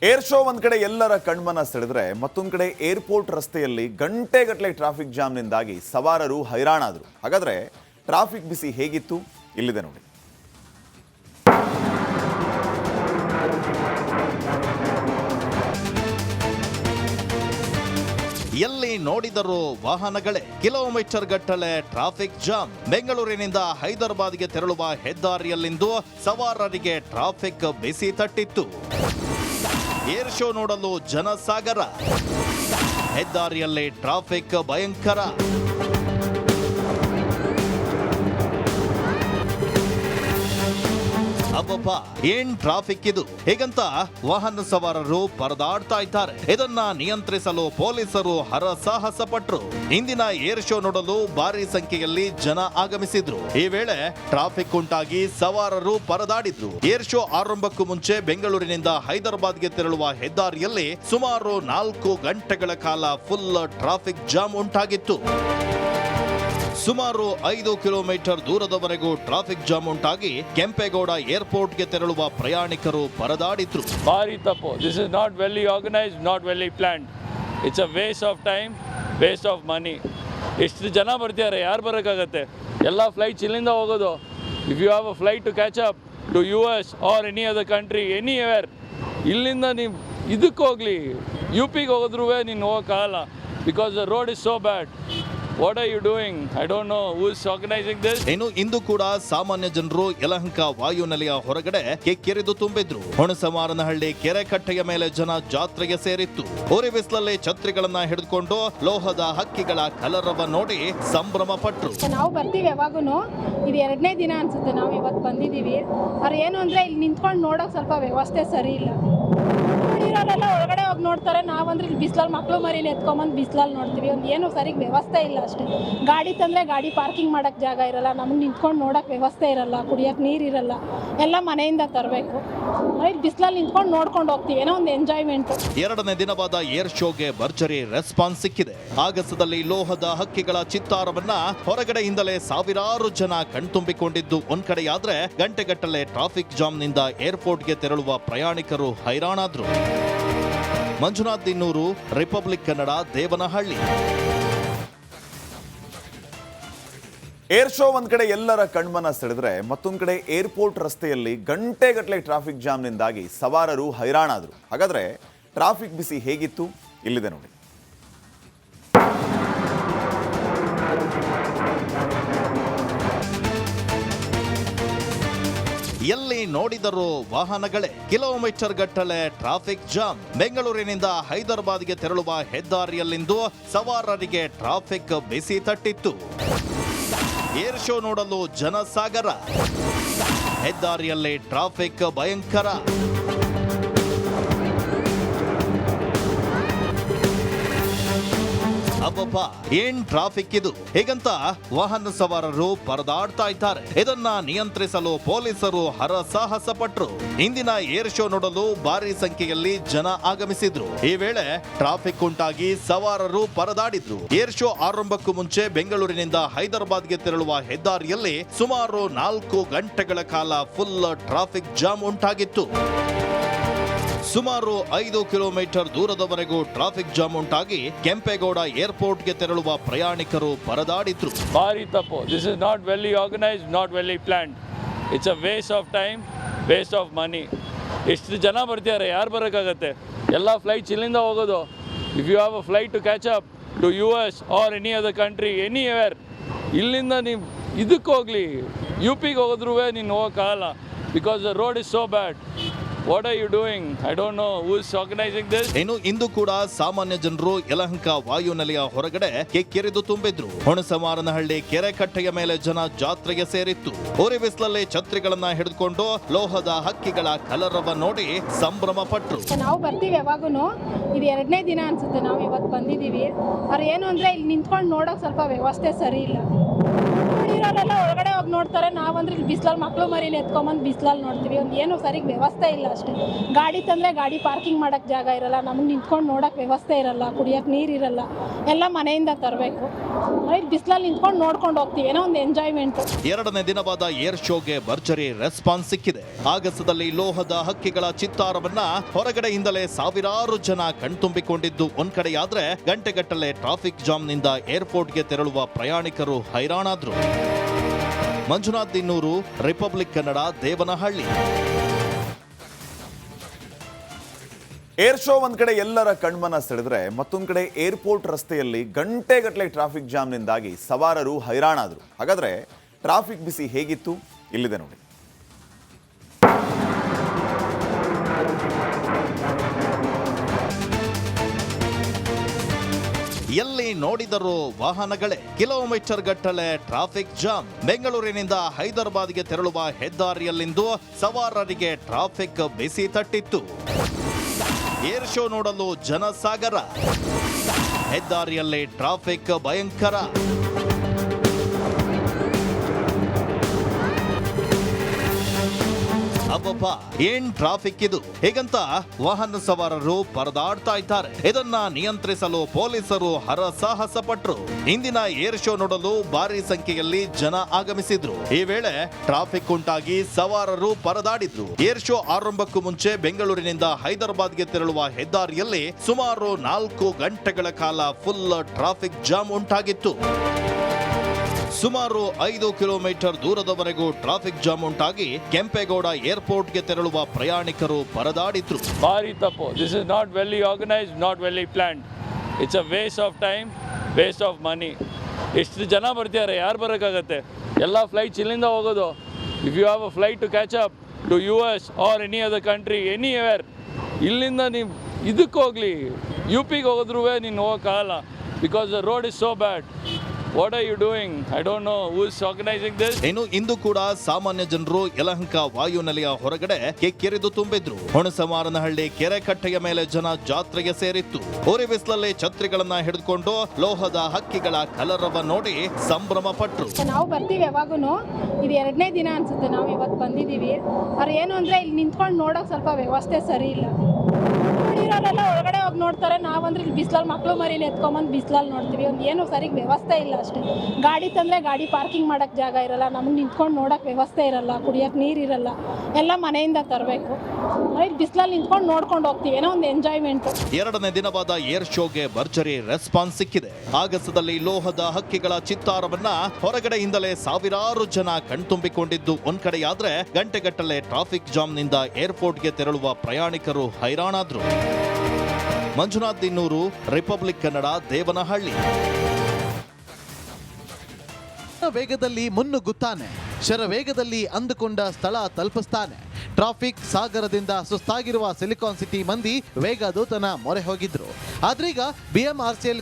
Air show ಒಂದ್ ಕಡೆ ಎಲ್ಲರ ಕಣ್ಮನ ಸೆಳೆದ್ರೆ ಮತ್ತೊಂದು ಕಡೆ ಏರ್ಪೋರ್ಟ್ ರಸ್ತೆಯಲ್ಲಿ ಗಂಟೆಗಟ್ಟಲೆ ಟ್ರಾಫಿಕ್ ಜಾಮ್ನಿಂದಾಗಿ ಸವಾರರು ಹೈರಾಣಾದರು. ಹಾಗಾದ್ರೆ ಟ್ರಾಫಿಕ್ ಬಿಸಿ ಹೇಗಿತ್ತು ಇಲ್ಲಿದೆ ನೋಡಿ. ಎಲ್ಲಿ ನೋಡಿದರೂ ವಾಹನಗಳೇ, ಕಿಲೋಮೀಟರ್ ಗಟ್ಟಲೆ ಟ್ರಾಫಿಕ್ ಜಾಮ್. ಬೆಂಗಳೂರಿನಿಂದ ಹೈದರಾಬಾದ್ಗೆ ತೆರಳುವ ಹೆದ್ದಾರಿಯಲ್ಲಿಂದು ಸವಾರರಿಗೆ ಟ್ರಾಫಿಕ್ ಬಿಸಿ ತಟ್ಟಿತ್ತು. ಏರ್ ಶೋ ನೋಡಲು ಜನಸಾಗರ, ಹೆದ್ದಾರಿಯಲ್ಲಿ ಟ್ರಾಫಿಕ್ ಭಯಂಕರ. ಅಬ್ಬಬ್ಬ, ಏನ್ ಟ್ರಾಫಿಕ್ ಇದು, ಹೇಗಂತ ವಾಹನ ಸವಾರರು ಪರದಾಡ್ತಾ ಇದ್ದಾರೆ. ಇದನ್ನ ನಿಯಂತ್ರಿಸಲು ಪೊಲೀಸರು ಹರಸಾಹಸ ಪಟ್ರು. ಇಂದಿನ ಏರ್ ಶೋ ನೋಡಲು ಭಾರಿ ಸಂಖ್ಯೆಯಲ್ಲಿ ಜನ ಆಗಮಿಸಿದ್ರು. ಈ ವೇಳೆ ಟ್ರಾಫಿಕ್ ಉಂಟಾಗಿ ಸವಾರರು ಪರದಾಡಿದ್ರು. ಏರ್ ಶೋ ಆರಂಭಕ್ಕೂ ಮುಂಚೆ ಬೆಂಗಳೂರಿನಿಂದ ಹೈದರಾಬಾದ್ಗೆ ತೆರಳುವ ಹೆದ್ದಾರಿಯಲ್ಲಿ ಸುಮಾರು 4 ಗಂಟೆಗಳ ಕಾಲ ಫುಲ್ ಟ್ರಾಫಿಕ್ ಜಾಮ್ ಉಂಟಾಗಿತ್ತು. ಸುಮಾರು 5 ಕಿಲೋಮೀಟರ್ ದೂರದವರೆಗೂ ಟ್ರಾಫಿಕ್ ಜಾಮ್ ಉಂಟಾಗಿ ಕೆಂಪೇಗೌಡ ಏರ್ಪೋರ್ಟ್ಗೆ ತೆರಳುವ ಪ್ರಯಾಣಿಕರು ಪರದಾಡಿದ್ರು. ಭಾರಿ ತಪ್ಪು. This is not well organised, not well planned. It's a waste of time, waste of money. ಎಷ್ಟು ಜನ ಬರ್ತಿದ್ದಾರೆ, ಯಾರು ಬರೋಕ್ಕಾಗತ್ತೆ? ಎಲ್ಲ ಫ್ಲೈಟ್ಸ್ ಇಲ್ಲಿಂದ ಹೋಗೋದು. If you have a flight to catch up to US or any other country, anywhere, ಇಲ್ಲಿಂದ ನೀವು ಇದಕ್ಕೆ ಹೋಗಲಿ, UP ಗೆ ಹೋಗಿದ್ರೂ ನೀನು ಹೋಗೋಕ್ಕಾಗಲ್ಲ. Because the road is so bad. What are you doing? I don't know who is organizing this. ಇಂದು ಕೂಡ ಸಾಮಾನ್ಯ ಜನರು ಯಲಹಂಕ ವಾಯುನೆಲೆಯ ಹೊರಗಡೆ ಕೆಕ್ಕೆರೆದು ತುಂಬಿದ್ರು. ಹುಣಸಮಾರನಹಳ್ಳಿ ಕೆರೆ ಕಟ್ಟೆಯ ಮೇಲೆ ಜನ ಜಾತ್ರೆಗೆ ಸೇರಿತ್ತು. ಉರಿ ಬಿಸಿಲಲ್ಲಿ ಛತ್ರಿಗಳನ್ನ ಹಿಡಿದುಕೊಂಡು ಲೋಹದ ಹಕ್ಕಿಗಳ ಕಲರವ ನೋಡಿ ಸಂಭ್ರಮ ಪಟ್ರು. ನಾವು ಬರ್ತೀವಿ ಯಾವಾಗೂನು. ಇದು 2ನೇ ದಿನ ಅನ್ಸುತ್ತೆ ನಾವು ಇವತ್ತು ಬಂದಿದ್ದೀವಿ. ಅವ್ರು ಏನು ಅಂದ್ರೆ ಇಲ್ಲಿ ನಿಂತ್ಕೊಂಡು ನೋಡೋಕೆ ಸ್ವಲ್ಪ ವ್ಯವಸ್ಥೆ ಸರಿ ಇಲ್ಲ. ಇರೋರೆಲ್ಲ ಒಳಗಡೆ ಹೋಗಿ ನೋಡ್ತಾರೆ. ನಾವಂದ್ರೆ ಇಲ್ಲಿ ಬಿಸಿಲಲ್ಲಿ ಮಕ್ಕಳು ಮರಿನ ಎತ್ಕೊಂಬಂದು ಬಿಸಿಲಲ್ಲಿ ನೋಡ್ತೀವಿ. ಒಂದು ಏನು ಸರಿಗೆ ವ್ಯವಸ್ಥೆ ಇಲ್ಲ ಅಷ್ಟೇ. ಗಾಡಿ ತಂದರೆ ಗಾಡಿ ಪಾರ್ಕಿಂಗ್ ಮಾಡೋಕ್ಕೆ ಜಾಗ ಇರಲ್ಲ, ನಮಗೆ ನಿಂತ್ಕೊಂಡು ನೋಡೋಕೆ ವ್ಯವಸ್ಥೆ ಇರಲ್ಲ, ಕುಡಿಯೋಕೆ ನೀರು ಇರಲ್ಲ, ಎಲ್ಲ ಮನೆಯಿಂದ ತರಬೇಕು. ಇಲ್ಲಿ ಬಿಸಿಲಲ್ಲಿ ನಿಂತ್ಕೊಂಡು ನೋಡ್ಕೊಂಡು ಹೋಗ್ತೀವಿ, ಏನೋ ಒಂದು ಎಂಜಾಯ್ಮೆಂಟ್. 2ನೇ ದಿನವಾದ ಏರ್ ಶೋಗೆ ಭರ್ಜರಿ ರೆಸ್ಪಾನ್ಸ್ ಸಿಕ್ಕಿದೆ. ಆಗಸದಲ್ಲಿ ಲೋಹದ ಹಕ್ಕಿಗಳ ಚಿತ್ತಾರವನ್ನ ಹೊರಗಡೆಯಿಂದಲೇ ಸಾವಿರಾರು ಜನ ಕಣ್ತುಂಬಿಕೊಂಡಿದ್ದು ಒಂದ್ ಕಡೆಯಾದ್ರೆ, ಗಂಟೆಗಟ್ಟಲೆ ಟ್ರಾಫಿಕ್ ಜಾಮ್ನಿಂದ ಏರ್ಪೋರ್ಟ್ಗೆ ತೆರಳುವ ಪ್ರಯಾಣಿಕರು ಹೈರಾಣಾದ್ರು. Manjunath Dinnur, republic Kannada, Devanahalli. Air show ಒಂದ್ ಕಡೆ ಎಲ್ಲರ ಕಣ್ಮನ ಸೆಳೆದ್ರೆ ಮತ್ತೊಂದು ಕಡೆ ಏರ್ಪೋರ್ಟ್ ರಸ್ತೆಯಲ್ಲಿ ಗಂಟೆಗಟ್ಟಲೆ ಟ್ರಾಫಿಕ್ ಜಾಮ್ನಿಂದಾಗಿ ಸವಾರರು ಹೈರಾಣಾದರು. ಹಾಗಾದ್ರೆ ಟ್ರಾಫಿಕ್ ಬಿಸಿ ಹೇಗಿತ್ತು ಇಲ್ಲಿದೆ ನೋಡಿ. ಎಲ್ಲಿ ನೋಡಿದರೂ ವಾಹನಗಳೇ, ಕಿಲೋಮೀಟರ್ ಗಟ್ಟಲೆ ಟ್ರಾಫಿಕ್ ಜಾಮ್. ಬೆಂಗಳೂರಿನಿಂದ ಹೈದರಾಬಾದ್ಗೆ ತೆರಳುವ ಹೆದ್ದಾರಿಯಲ್ಲಿಂದು ಸವಾರರಿಗೆ ಟ್ರಾಫಿಕ್ ಬಿಸಿ ತಟ್ಟಿತ್ತು. ಏರ್ ಶೋ ನೋಡಲು ಜನಸಾಗರ, ಹೆದ್ದಾರಿಯಲ್ಲಿ ಟ್ರಾಫಿಕ್ ಭಯಂಕರ. ಅಬ್ಬಬ್ಬ, ಏನ್ ಟ್ರಾಫಿಕ್ ಇದು, ಹೇಗಂತ ವಾಹನ ಸವಾರರು ಪರದಾಡ್ತಾ ಇದ್ದಾರೆ. ಇದನ್ನ ನಿಯಂತ್ರಿಸಲು ಪೊಲೀಸರು ಹರಸಾಹಸ ಪಟ್ರು. ಇಂದಿನ ಏರ್ ಶೋ ನೋಡಲು ಭಾರಿ ಸಂಖ್ಯೆಯಲ್ಲಿ ಜನ ಆಗಮಿಸಿದ್ರು. ಈ ವೇಳೆ ಟ್ರಾಫಿಕ್ ಉಂಟಾಗಿ ಸವಾರರು ಪರದಾಡಿದ್ರು. ಏರ್ ಶೋ ಆರಂಭಕ್ಕೂ ಮುಂಚೆ ಬೆಂಗಳೂರಿನಿಂದ ಹೈದರಾಬಾದ್ಗೆ ತೆರಳುವ ಹೆದ್ದಾರಿಯಲ್ಲಿ ಸುಮಾರು 4 ಗಂಟೆಗಳ ಕಾಲ ಫುಲ್ ಟ್ರಾಫಿಕ್ ಜಾಮ್ ಉಂಟಾಗಿತ್ತು. ಸುಮಾರು 5 ಕಿಲೋಮೀಟರ್ ದೂರದವರೆಗೂ ಟ್ರಾಫಿಕ್ ಜಾಮ್ ಉಂಟಾಗಿ ಕೆಂಪೇಗೌಡ ಏರ್ಪೋರ್ಟ್ಗೆ ತೆರಳುವ ಪ್ರಯಾಣಿಕರು ಪರದಾಡಿದ್ರು. ಭಾರಿ ತಪ್ಪು. This is not well organised, not well planned. It's a waste of time, waste of money. ಎಷ್ಟು ಜನ ಬರ್ತಿದ್ದಾರೆ, ಯಾರು ಬರೋಕ್ಕಾಗತ್ತೆ? ಎಲ್ಲ ಫ್ಲೈಟ್ಸ್ ಇಲ್ಲಿಂದ ಹೋಗೋದು. If you have a flight to catch up to US or any other country, anywhere, ಇಲ್ಲಿಂದ ನೀವು ಇದಕ್ಕೆ ಹೋಗಲಿ, UP ಗೆ ಹೋಗಿದ್ರೂ ನೀನು ಹೋಗೋಕ್ಕಾಗಲ್ಲ. Because the road is so bad. What are you doing? I don't know who is organizing this. ಇಂದು ಕೂಡ ಸಾಮಾನ್ಯ ಜನರು ಯಲಹಂಕ ವಾಯುನೆಲೆಯ ಹೊರಗಡೆ ಕೆಕ್ಕೆರೆದು ತುಂಬಿದ್ರು. ಹುಣಸಮಾರನಹಳ್ಳಿ ಕೆರೆ ಕಟ್ಟೆಯ ಮೇಲೆ ಜನ ಜಾತ್ರೆಗೆ ಸೇರಿತ್ತು. ಉರಿ ಬಿಸಿಲಲ್ಲಿ ಛತ್ರಿಗಳನ್ನ ಹಿಡಿದುಕೊಂಡು ಲೋಹದ ಹಕ್ಕಿಗಳ ಕಲರವ ನೋಡಿ ಸಂಭ್ರಮ ಪಟ್ರು. ನಾವು ಬರ್ತೀವಿ ಯಾವಾಗೂನು. ಇದು 2ನೇ ದಿನ ಅನ್ಸುತ್ತೆ ನಾವು ಇವತ್ತು ಬಂದಿದ್ದೀವಿ. ಅವ್ರು ಏನು ಅಂದ್ರೆ ಇಲ್ಲಿ ನಿಂತ್ಕೊಂಡು ನೋಡೋಕೆ ಸ್ವಲ್ಪ ವ್ಯವಸ್ಥೆ ಸರಿ ಇಲ್ಲ. ಇರೋರೆಲ್ಲ ಒಳಗಡೆ ಹೋಗಿ ನೋಡ್ತಾರೆ, ನಾವಂದ್ರೆ ಇಲ್ಲಿ ಬಿಸಿಲಲ್ಲಿ ಮಕ್ಳು ಮರಿನ ಎತ್ಕೊಂಬಂದು ಬಿಸಿಲಲ್ಲಿ ನೋಡ್ತೀವಿ. ಒಂದು ಏನು ಸರಿಗೆ ವ್ಯವಸ್ಥೆ ಇಲ್ಲ ಅಷ್ಟೇ. ಗಾಡಿ ತಂದರೆ ಗಾಡಿ ಪಾರ್ಕಿಂಗ್ ಮಾಡೋಕ್ಕೆ ಜಾಗ ಇರಲ್ಲ, ನಮಗೆ ನಿಂತ್ಕೊಂಡು ನೋಡೋಕ್ಕೆ ವ್ಯವಸ್ಥೆ ಇರಲ್ಲ, ಕುಡಿಯೋಕ್ಕೆ ನೀರು ಇರಲ್ಲ, ಎಲ್ಲ ಮನೆಯಿಂದ ತರಬೇಕು. ಇಲ್ಲಿ ಬಿಸಿಲಲ್ಲಿ ನಿಂತ್ಕೊಂಡು ನೋಡ್ಕೊಂಡು ಹೋಗ್ತೀವಿ, ಏನೋ ಒಂದು ಎಂಜಾಯ್ಮೆಂಟು. ಎರಡನೇ ದಿನವಾದ ಏರ್ ಶೋಗೆ ಭರ್ಜರಿ ರೆಸ್ಪಾನ್ಸ್ ಸಿಕ್ಕಿದೆ. ಆಗಸದಲ್ಲಿ ಲೋಹದ ಹಕ್ಕಿಗಳ ಚಿತ್ತಾರವನ್ನ ಹೊರಗಡೆಯಿಂದಲೇ ಸಾವಿರಾರು ಜನ ಕಣ್ತುಂಬಿಕೊಂಡಿದ್ದು ಒಂದ್ ಕಡೆಯಾದ್ರೆ ಗಂಟೆಗಟ್ಟಲೆ ಟ್ರಾಫಿಕ್ ಜಾಮ್ನಿಂದ ಏರ್ಪೋರ್ಟ್ಗೆ ತೆರಳುವ ಪ್ರಯಾಣಿಕರು ಹೈರಾಣಾದ್ರು. Manjunath Dinnur, republic Kannada, Devanahalli. Air show ಒಂದ್ ಕಡೆ ಎಲ್ಲರ ಕಣ್ಮನ ಸೆಳೆದ್ರೆ ಮತ್ತೊಂದ್ ಕಡೆ ಏರ್ಪೋರ್ಟ್ ರಸ್ತೆಯಲ್ಲಿ ಗಂಟೆಗಟ್ಟಲೆ ಟ್ರಾಫಿಕ್ ಜಾಮ್ನಿಂದಾಗಿ ಸವಾರರು ಹೈರಾಣಾದ್ರು. ಹಾಗಾದ್ರೆ ಟ್ರಾಫಿಕ್ ಬಿಸಿ ಹೇಗಿತ್ತು? ಇಲ್ಲಿದೆ ನೋಡಿ. ಎಲ್ಲಿ ನೋಡಿದರೂ ವಾಹನಗಳೇ, ಕಿಲೋಮೀಟರ್ ಗಟ್ಟಲೆ ಟ್ರಾಫಿಕ್ ಜಾಮ್. ಬೆಂಗಳೂರಿನಿಂದ ಹೈದರಾಬಾದ್ಗೆ ತೆರಳುವ ಹೆದ್ದಾರಿಯಲ್ಲಿಂದು ಸವಾರರಿಗೆ ಟ್ರಾಫಿಕ್ ಬಿಸಿ ತಟ್ಟಿತ್ತು. ಏರ್ ಶೋ ನೋಡಲು ಜನಸಾಗರ, ಹೆದ್ದಾರಿಯಲ್ಲಿ ಟ್ರಾಫಿಕ್ ಭಯಂಕರ. ಅಬ್ಬಬ್ಬಾ, ಏನ್ ಟ್ರಾಫಿಕ್ ಇದು! ಹೇಗಂತ ವಾಹನ ಸವಾರರು ಪರದಾಡ್ತಾ ಇದ್ದಾರೆ. ಇದನ್ನ ನಿಯಂತ್ರಿಸಲು ಪೊಲೀಸರು ಹರಸಾಹಸ ಪಟ್ರು. ಇಂದಿನ ಏರ್ ಶೋ ನೋಡಲು ಭಾರಿ ಸಂಖ್ಯೆಯಲ್ಲಿ ಜನ ಆಗಮಿಸಿದ್ರು. ಈ ವೇಳೆ ಟ್ರಾಫಿಕ್ ಉಂಟಾಗಿ ಸವಾರರು ಪರದಾಡಿದ್ರು. ಏರ್ ಶೋ ಆರಂಭಕ್ಕೂ ಮುಂಚೆ ಬೆಂಗಳೂರಿನಿಂದ ಹೈದರಾಬಾದ್ಗೆ ತೆರಳುವ ಹೆದ್ದಾರಿಯಲ್ಲಿ ಸುಮಾರು 4 ಗಂಟೆಗಳ ಕಾಲ ಫುಲ್ ಟ್ರಾಫಿಕ್ ಜಾಮ್ ಉಂಟಾಗಿತ್ತು. ಸುಮಾರು 5 ಕಿಲೋಮೀಟರ್ ದೂರದವರೆಗೂ ಟ್ರಾಫಿಕ್ ಜಾಮ್ ಉಂಟಾಗಿ ಕೆಂಪೇಗೌಡ ಏರ್ಪೋರ್ಟ್ಗೆ ತೆರಳುವ ಪ್ರಯಾಣಿಕರು ಪರದಾಡಿದ್ರು. ಭಾರಿ ತಪ್ಪು. This is not well organised, not well planned. It's a waste of time, waste of money. ಎಷ್ಟು ಜನ ಬರ್ತಿದ್ದಾರೆ, ಯಾರು ಬರೋಕ್ಕಾಗತ್ತೆ? ಎಲ್ಲ ಫ್ಲೈಟ್ಸ್ ಇಲ್ಲಿಂದ ಹೋಗೋದು. If you have a flight to catch up to US or any other country, anywhere, ಇಲ್ಲಿಂದ ನೀವು ಇದಕ್ಕೆ ಹೋಗಲಿ, UPಗೆ ಹೋಗಿದ್ರೂ ನೀನು ಹೋಗೋಕ್ಕಾಗಲ್ಲ. Because the road is so bad. What are you doing? I don't know who is organizing this. ಇನ್ನು ಇಂದು ಕೂಡ ಸಾಮಾನ್ಯ ಜನರು ಯಲಹಂಕ ವಾಯುನೆಲೆಯ ಹೊರಗಡೆ ಕೆಕ್ಕೆರೆದು ತುಂಬಿದ್ರು. ಹುಣಸಮಾರನಹಳ್ಳಿ ಕೆರೆ ಕಟ್ಟೆಯ ಮೇಲೆ ಜನ ಜಾತ್ರೆಗೆ ಸೇರಿತ್ತು. ಉರಿ ಬಿಸಿಲಲ್ಲಿ ಛತ್ರಿಗಳನ್ನ ಹಿಡಿದುಕೊಂಡು ಲೋಹದ ಹಕ್ಕಿಗಳ ಕಲರವ ನೋಡಿ ಸಂಭ್ರಮ ಪಟ್ರು. ನಾವು ಬರ್ತೀವಿ ಯಾವಾಗೂ. ಇದು 2ನೇ ದಿನ ಅನ್ಸುತ್ತೆ ನಾವು ಇವತ್ತು ಬಂದಿದ್ದೀವಿ. ಅವ್ರು ಏನು ಅಂದರೆ ಇಲ್ಲಿ ನಿಂತ್ಕೊಂಡು ನೋಡೋಕೆ ಸ್ವಲ್ಪ ವ್ಯವಸ್ಥೆ ಸರಿ ಇಲ್ಲ. ಇರೋರೆಲ್ಲ ಒಳಗಡೆ ಹೋಗಿ ನೋಡ್ತಾರೆ, ನಾವಂದ್ರೆ ಇಲ್ಲಿ ಬಿಸಿಲಲ್ಲಿ ಮಕ್ಳು ಮರಿನ ಎತ್ಕೊಂಬಂದು ಬಿಸಿಲಲ್ಲಿ ನೋಡ್ತೀವಿ. ಒಂದು ಏನು ಸರಿಗೆ ವ್ಯವಸ್ಥೆ ಇಲ್ಲ ಅಷ್ಟೇ. ಗಾಡಿ ತಂದರೆ ಗಾಡಿ ಪಾರ್ಕಿಂಗ್ ಮಾಡೋಕ್ಕೆ ಜಾಗ ಇರಲ್ಲ, ನಮಗೆ ನಿಂತ್ಕೊಂಡು ನೋಡೋಕ್ಕೆ ವ್ಯವಸ್ಥೆ ಇರಲ್ಲ, ಕುಡಿಯೋಕ್ಕೆ ನೀರು ಇರಲ್ಲ, ಎಲ್ಲ ಮನೆಯಿಂದ ತರಬೇಕು. ಇಲ್ಲಿ ಬಿಸಿಲಲ್ಲಿ ನಿಂತ್ಕೊಂಡು ನೋಡ್ಕೊಂಡು ಹೋಗ್ತೀವಿ, ಏನೋ ಒಂದು ಎಂಜಾಯ್ಮೆಂಟು. ಎರಡನೇ ದಿನವಾದ ಏರ್ ಶೋಗೆ ಭರ್ಜರಿ ರೆಸ್ಪಾನ್ಸ್ ಸಿಕ್ಕಿದೆ. ಆಗಸದಲ್ಲಿ ಲೋಹದ ಹಕ್ಕಿಗಳ ಚಿತ್ತಾರವನ್ನ ಹೊರಗಡೆಯಿಂದಲೇ ಸಾವಿರಾರು ಜನ ಕಣ್ತುಂಬಿಕೊಂಡಿದ್ದು ಒಂದ್ ಕಡೆಯಾದ್ರೆ ಗಂಟೆಗಟ್ಟಲೆ ಟ್ರಾಫಿಕ್ ಜಾಮ್ನಿಂದ ಏರ್ಪೋರ್ಟ್ಗೆ ತೆರಳುವ ಪ್ರಯಾಣಿಕರು ಹೈರಾಣಾದ್ರು. ಮಂಜುನಾಥ್ ದಿನ್ನೂರು, ರಿಪಬ್ಲಿಕ್ ಕನ್ನಡ, ದೇವನಹಳ್ಳಿ. ವೇಗದಲ್ಲಿ ಮುನ್ನುಗ್ಗುತ್ತಾನೆ, ಶರವೇಗದಲ್ಲಿ ಅಂದುಕೊಂಡ ಸ್ಥಳ ತಲುಪಿಸ್ತಾನೆ. ಟ್ರಾಫಿಕ್ ಸಾಗರದಿಂದ ಸುಸ್ತಾಗಿರುವ ಸಿಲಿಕಾನ್ ಸಿಟಿ ಮಂದಿ ವೇಗದೂತನ ಮೊರೆ ಹೋಗಿದ್ರು. ಆದ್ರೀಗ BMRCL